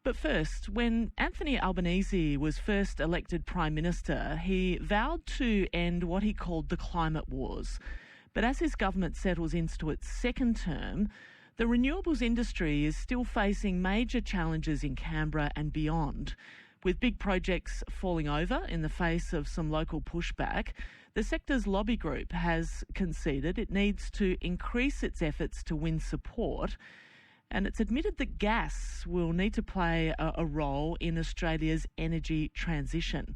But first, when Anthony Albanese was first elected Prime Minister, he vowed to end what he called the climate wars. But as his government settles into its second term, the renewables industry is still facing major challenges in Canberra and beyond. With big projects falling over in the face of some local pushback, the sector's lobby group has conceded it needs to increase its efforts to win support, and it's admitted that gas will need to play a role in Australia's energy transition.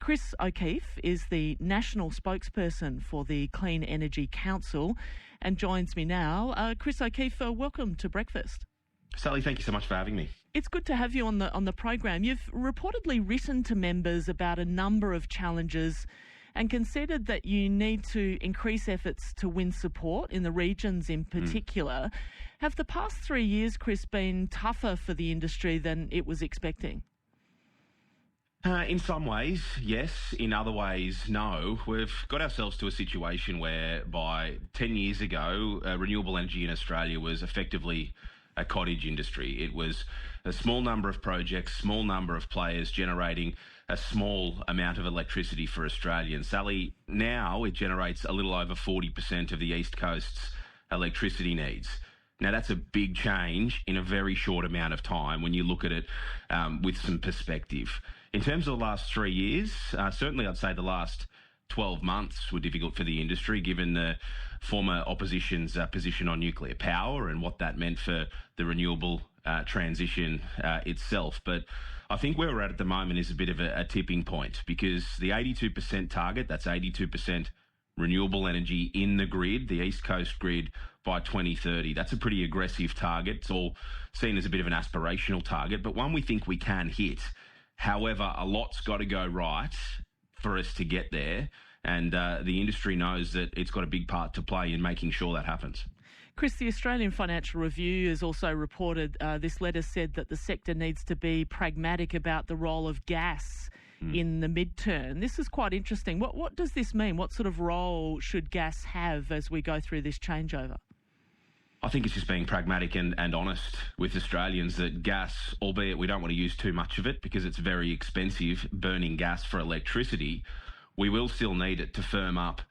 Chris O'Keefe is the national spokesperson for the Clean Energy Council and joins me now. Chris O'Keefe, welcome to Breakfast. Sally, thank you so much for having me. It's good to have you on the program. You've reportedly written to members about a number of challenges and considered that you need to increase efforts to win support in the regions in particular. Have the past 3 years, Chris, been tougher for the industry than it was expecting? In some ways, yes. In other ways, no. We've got ourselves to a situation whereby 10 years ago, renewable energy in Australia was effectively a cottage industry. It was a small number of projects, small number of players generating a small amount of electricity for Australians. Sally, now it generates a little over 40% of the East Coast's electricity needs. Now, that's a big change in a very short amount of time when you look at it with some perspective. In terms of the last 3 years, certainly I'd say the last 12 months were difficult for the industry, given the former opposition's position on nuclear power and what that meant for the renewable transition itself. But I think where we're at the moment is a bit of a tipping point, because the 82% target, that's 82% renewable energy in the grid, the East Coast grid, by 2030. That's a pretty aggressive target. It's all seen as a bit of an aspirational target, but one we think we can hit. However, a lot's got to go right for us to get there, and the industry knows that it's got a big part to play in making sure that happens. Chris, the Australian Financial Review has also reported this letter said that the sector needs to be pragmatic about the role of gas in the midterm. This is quite interesting. What does this mean? What sort of role should gas have as we go through this changeover? I think it's just being pragmatic and honest with Australians that gas, albeit we don't want to use too much of it because it's very expensive burning gas for electricity, we will still need it to firm up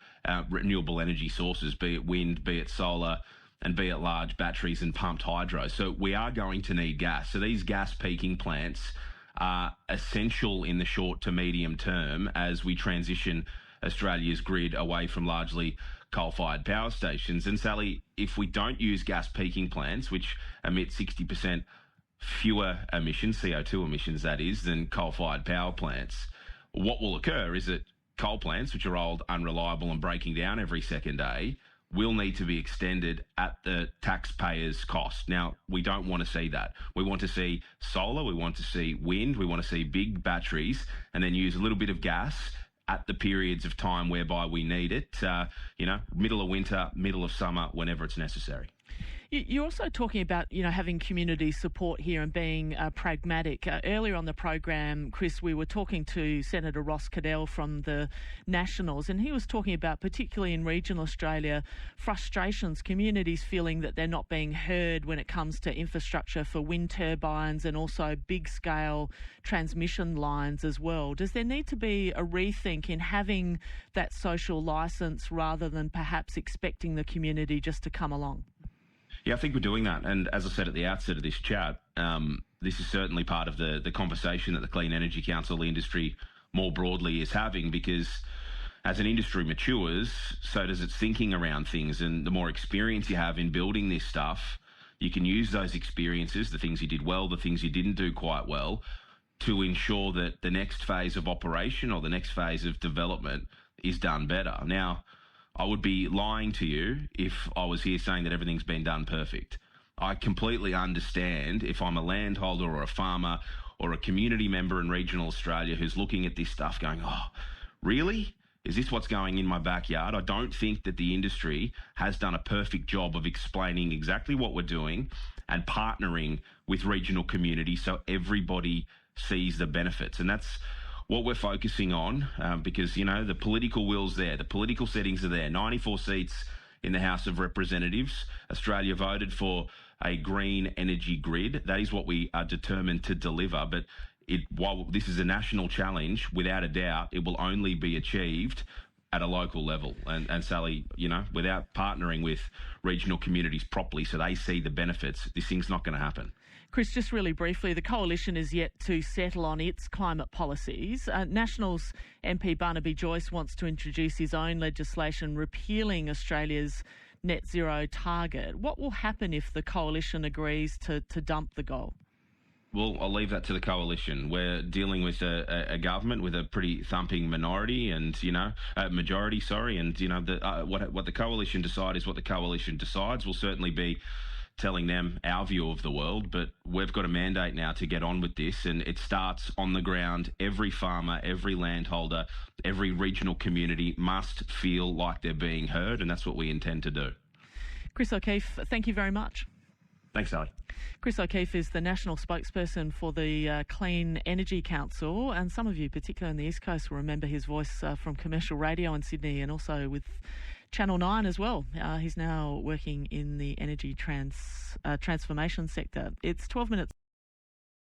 renewable energy sources, be it wind, be it solar, and be it large batteries and pumped hydro. So we are going to need gas. So these gas peaking plants are essential in the short to medium term as we transition Australia's grid away from largely coal-fired power stations. And Sally, if we don't use gas peaking plants, which emit 60% fewer emissions, CO2 emissions that is, than coal-fired power plants, what will occur is that coal plants, which are old, unreliable and breaking down every second day, will need to be extended at the taxpayer's cost. Now, we don't want to see that. We want to see solar, we want to see wind, we want to see big batteries, and then use a little bit of gas at the periods of time whereby we need it, middle of winter, middle of summer, whenever it's necessary. You're also talking about, having community support here and being pragmatic. Earlier on the program, Chris, we were talking to Senator Ross Cadell from the Nationals, and he was talking about, particularly in regional Australia, frustrations, communities feeling that they're not being heard when it comes to infrastructure for wind turbines and also big-scale transmission lines as well. Does there need to be a rethink in having that social licence rather than perhaps expecting the community just to come along? Yeah, I think we're doing that. And as I said at the outset of this chat, this is certainly part of the conversation that the Clean Energy Council, the industry more broadly, is having, because as an industry matures, so does its thinking around things. And the more experience you have in building this stuff, you can use those experiences, the things you did well, the things you didn't do quite well, to ensure that the next phase of operation or the next phase of development is done better. Now, I would be lying to you if I was here saying that everything's been done perfect. I completely understand if I'm a landholder or a farmer or a community member in regional Australia who's looking at this stuff going, oh, really? Is this what's going in my backyard? I don't think that the industry has done a perfect job of explaining exactly what we're doing and partnering with regional communities so everybody sees the benefits. And that's what we're focusing on, because, the political will's there, the political settings are there. 94 seats in the House of Representatives. Australia voted for a green energy grid. That is what we are determined to deliver. But while this is a national challenge, without a doubt, it will only be achieved at a local level. And Sally, without partnering with regional communities properly so they see the benefits, this thing's not going to happen. Chris, just really briefly, the Coalition is yet to settle on its climate policies. Nationals MP Barnaby Joyce wants to introduce his own legislation repealing Australia's net zero target. What will happen if the Coalition agrees to dump the goal? Well, I'll leave that to the Coalition. We're dealing with a government with a pretty thumping minority, and majority. And what the Coalition decide is what the Coalition decides. We'll certainly be telling them our view of the world, but we've got a mandate now to get on with this, and it starts on the ground. Every farmer, every landholder, every regional community must feel like they're being heard, and that's what we intend to do. Chris O'Keefe, thank you very much. Thanks, Sally. Chris O'Keefe is the national spokesperson for the Clean Energy Council, and some of you, particularly on the East Coast, will remember his voice from commercial radio in Sydney and also with Channel 9 as well. He's now working in the energy transformation sector. It's 12 minutes.